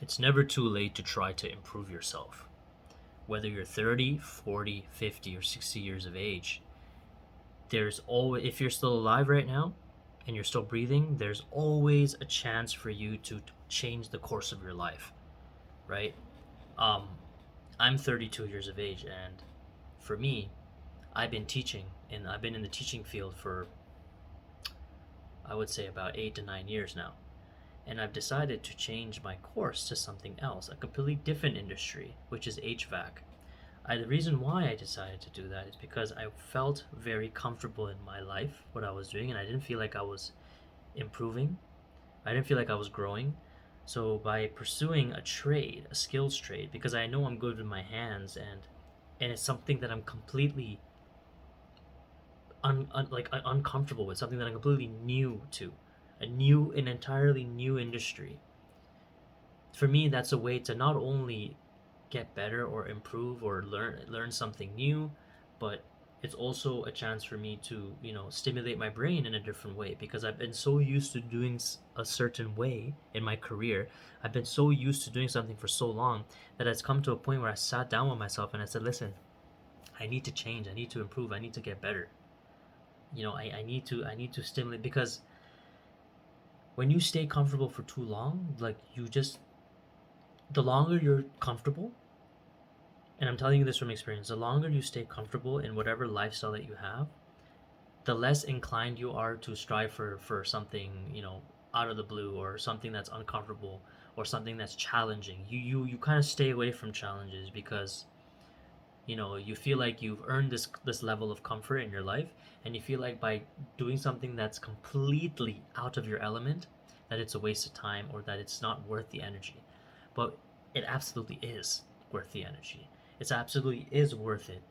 It's never too late to try to improve yourself. Whether you're 30, 40, 50, or 60 years of age, there's always, if you're still alive right now and you're still breathing, there's always a chance for you to change the course of your life, right? Um, I'm 32 years of age, and for me, I've been teaching, and I've been in the teaching field for, I would say, about 8 to 9 years now. And I've decided to change my course to something else, a completely different industry, which is HVAC. The reason why I decided to do that is because I felt very comfortable in my life, what I was doing, and I didn't feel like I was improving. I didn't feel like I was growing. So by pursuing a trade, a skills trade, because I know I'm good with my hands, and it's something that I'm completely uncomfortable with, something that I'm completely new to, an entirely new industry. For me, that's a way to not only get better or improve or learn something new, but it's also a chance for me to stimulate my brain in a different way, because I've been so used to doing a certain way in my career. I've been so used to doing something for so long that it's come to a point where I sat down with myself and I said, listen, I need to change, I need to improve, I need to get better. I need to stimulate, because when you stay comfortable for too long, like you just the longer you're comfortable, and I'm telling you this from experience, the longer you stay comfortable in whatever lifestyle that you have, the less inclined you are to strive for something, out of the blue, or something that's uncomfortable, or something that's challenging. You kind of stay away from challenges, because you feel like you've earned this level of comfort in your life, and you feel like by doing something that's completely out of your element, that it's a waste of time, or that it's not worth the energy. But it absolutely is worth the energy. It absolutely is worth it.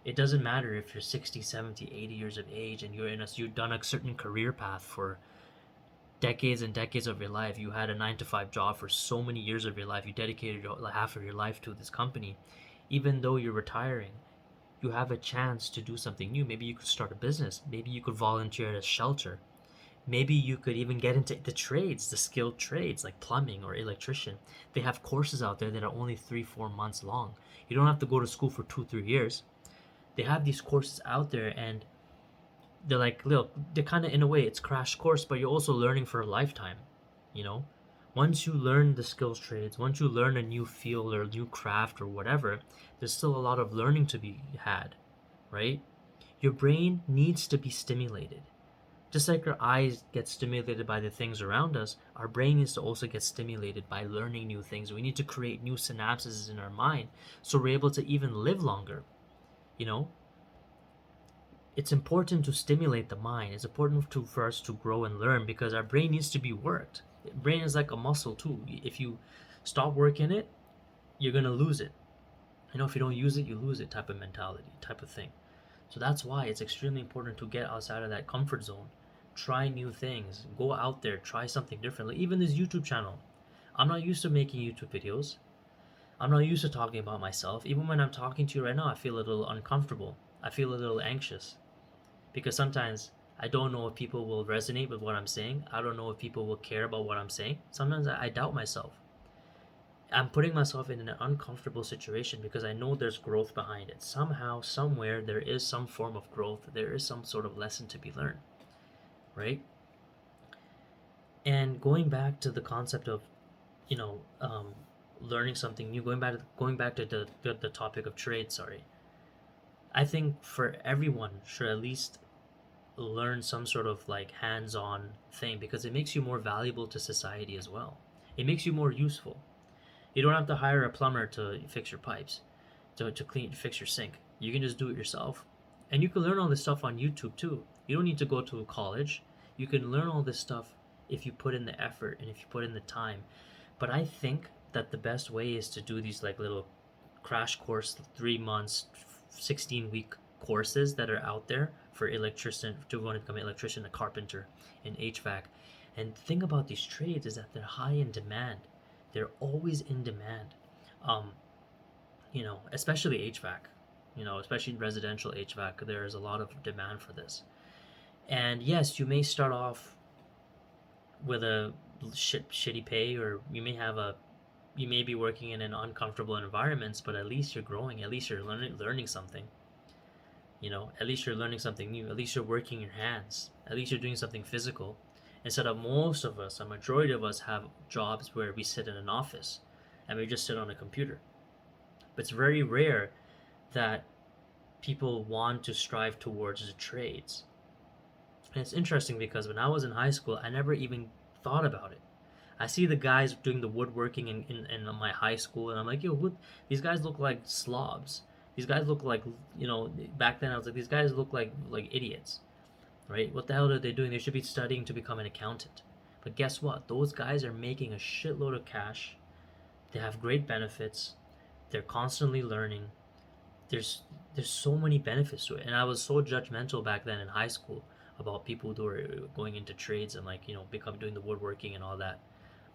It doesn't matter if you're 60, 70, 80 years of age, and you've done a certain career path for decades and decades of your life. You had a 9 to 5 job for so many years of your life. You dedicated half of your life to this company. Even though you're retiring, you have a chance to do something new. Maybe you could start a business. Maybe you could volunteer at a shelter. Maybe you could even get into the trades, the skilled trades like plumbing or electrician. They have courses out there that are only 3, 4 months long. You don't have to go to school for 2, 3 years. They have these courses out there, and they're like, look, they're kind of, in a way, it's crash course, but you're also learning for a lifetime. You know, once you learn the skills trades, once you learn a new field or a new craft or whatever, there's still a lot of learning to be had, right? Your brain needs to be stimulated. Just like our eyes get stimulated by the things around us, our brain needs to also get stimulated by learning new things. We need to create new synapses in our mind so we're able to even live longer. You know, it's important to stimulate the mind. It's important for us to grow and learn, because our brain needs to be worked. Brain is like a muscle too. If you stop working it, you're gonna lose it. If you don't use it, you lose it, type of mentality, type of thing. So that's why it's extremely important to get outside of that comfort zone. Try new things. Go out there, try something different. Like even this YouTube channel. I'm not used to making YouTube videos. I'm not used to talking about myself. Even when I'm talking to you right now, I feel a little uncomfortable. I feel a little anxious, because sometimes I don't know if people will resonate with what I'm saying. I don't know if people will care about what I'm saying. Sometimes I doubt myself. I'm putting myself in an uncomfortable situation because I know there's growth behind it. Somehow, somewhere, there is some form of growth. There is some sort of lesson to be learned, right? And going back to the concept of, you know, um, learning something new, going back to the topic of trade. Sorry, I think for everyone should at least learn some sort of like hands-on thing, because it makes you more valuable to society as well. It makes you more useful. You don't have to hire a plumber to fix your pipes, to fix your sink. You can just do it yourself. And you can learn all this stuff on YouTube too. You don't need to go to college. You can learn all this stuff if you put in the effort and if you put in the time. But I think that the best way is to do these like little crash course, 3 months, 16-week courses that are out there for electrician, to want to become an electrician, a carpenter, an HVAC. And the thing about these trades is that they're high in demand. They're always in demand. Um, especially HVAC. Especially residential HVAC, there is a lot of demand for this. And yes, you may start off with a shitty pay, or you may have a you may be working in an uncomfortable environments, but at least you're growing. At least you're learning something. At least you're learning something new. At least you're working your hands. At least you're doing something physical. Instead of most of us, a majority of us have jobs where we sit in an office and we just sit on a computer. But it's very rare that people want to strive towards the trades. And it's interesting because when I was in high school, I never even thought about it. I see the guys doing the woodworking in my high school, and I'm like, yo, these guys look like slobs. These guys look like, back then I was like, these guys look like idiots, right? What the hell are they doing? They should be studying to become an accountant. But guess what? Those guys are making a shitload of cash. They have great benefits. They're constantly learning. There's there's so many benefits to it, and I was so judgmental back then in high school about people who were going into trades and become doing the woodworking and all that.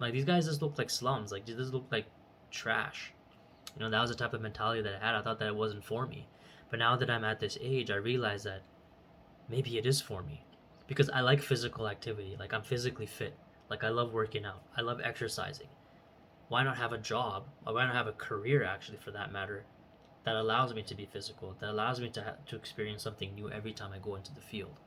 Like these guys just look like slums. Like they just look like trash. That was the type of mentality that I had. I thought that it wasn't for me. But now that I'm at this age, I realize that maybe it is for me. Because I like physical activity. Like I'm physically fit. Like I love working out. I love exercising. Why not have a job? Or why not have a career, actually, for that matter, that allows me to be physical, that allows me to experience something new every time I go into the field?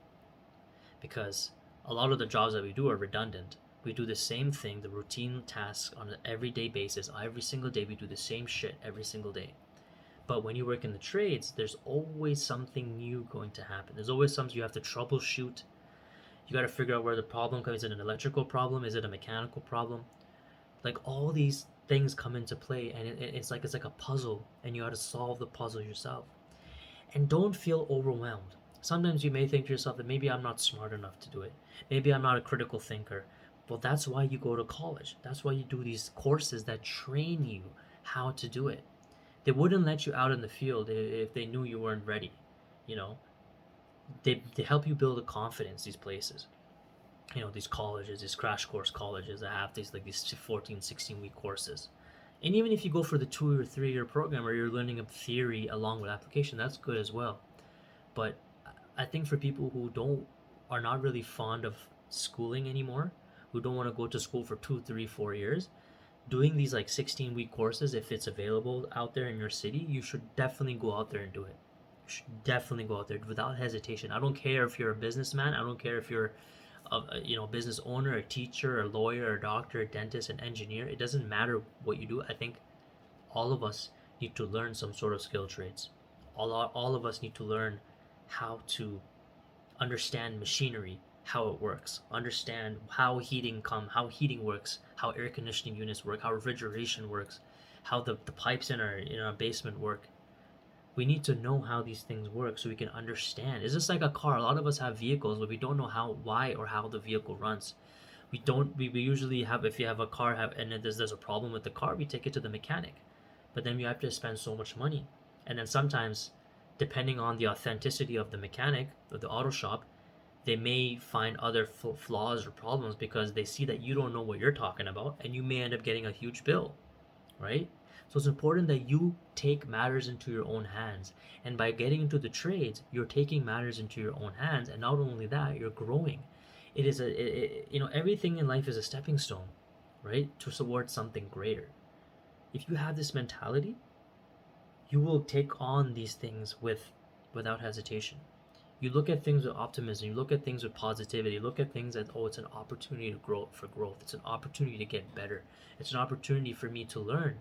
Because a lot of the jobs that we do are redundant. We do the same thing, the routine tasks on an everyday basis. Every single day, we do the same shit every single day. But when you work in the trades, there's always something new going to happen. There's always something you have to troubleshoot. You got to figure out where the problem comes. Is it an electrical problem? Is it a mechanical problem? Like all these things come into play, and it's like a puzzle, and you got to solve the puzzle yourself. And don't feel overwhelmed. Sometimes you may think to yourself that maybe I'm not smart enough to do it. Maybe I'm not a critical thinker. Well, that's why you go to college. That's why you do these courses that train you how to do it. They wouldn't let you out in the field if they knew you weren't ready. You know, they help you build a confidence, these places. These colleges, these crash course colleges that have these 14, 16-week courses. And even if you go for the 2 or 3 year program where you're learning a theory along with application, that's good as well. But I think for people who are not really fond of schooling anymore, who don't want to go to school for 2, 3, 4 years, doing these 16-week courses, if it's available out there in your city, you should definitely go out there and do it. You should definitely go out there without hesitation. I don't care if you're a businessman. I don't care if you're a business owner, a teacher, a lawyer, a doctor, a dentist, an engineer. It doesn't matter what you do. I think all of us need to learn some sort of skill trades. All of us need to learn how to understand machinery, how it works, understand how heating works, how air conditioning units work, how refrigeration works, how the pipes in our basement work. We need to know how these things work so we can understand. It's just like a car. A lot of us have vehicles, but we don't know why or how the vehicle runs. We usually have, if you have a car and there's a problem with the car, we take it to the mechanic. But then you have to spend so much money. And then sometimes, depending on the authenticity of the mechanic or the auto shop, they may find other flaws or problems because they see that you don't know what you're talking about, and you may end up getting a huge bill, right? So it's important that you take matters into your own hands. And by getting into the trades, you're taking matters into your own hands. And not only that, you're growing. Everything in life is a stepping stone, right? Towards something greater. If you have this mentality, you will take on these things without hesitation. You look at things with optimism. You look at things with positivity. You look at things as, it's an opportunity to grow for growth. It's an opportunity to get better. It's an opportunity for me to learn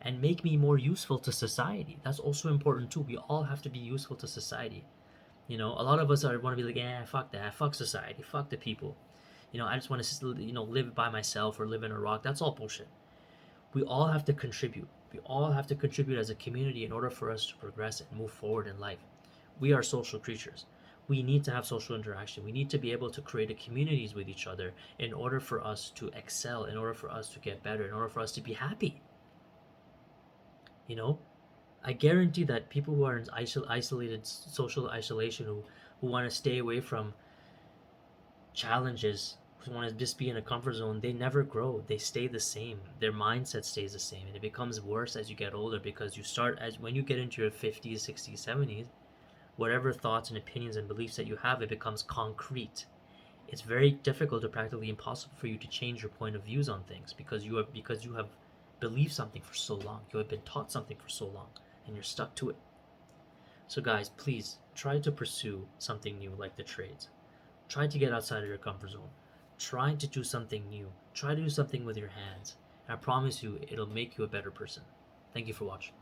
and make me more useful to society. That's also important too. We all have to be useful to society. A lot of us want to be like, fuck that, fuck society, fuck the people. I just want to, live by myself or live in a rock. That's all bullshit. We all have to contribute. We all have to contribute as a community in order for us to progress and move forward in life. We are social creatures. We need to have social interaction. We need to be able to create communities with each other in order for us to excel, in order for us to get better, in order for us to be happy. I guarantee that people who are in isolated social isolation, who want to stay away from challenges, who want to just be in a comfort zone, they never grow. They stay the same. Their mindset stays the same, and it becomes worse as you get older because when you get into your 50s, 60s, 70s, whatever thoughts and opinions and beliefs that you have, it becomes concrete. It's very difficult or practically impossible for you to change your point of views on things because you have believed something for so long. You have been taught something for so long, and you're stuck to it. So, guys, please try to pursue something new like the trades. Try to get outside of your comfort zone. Try to do something new. Try to do something with your hands. And I promise you, it'll make you a better person. Thank you for watching.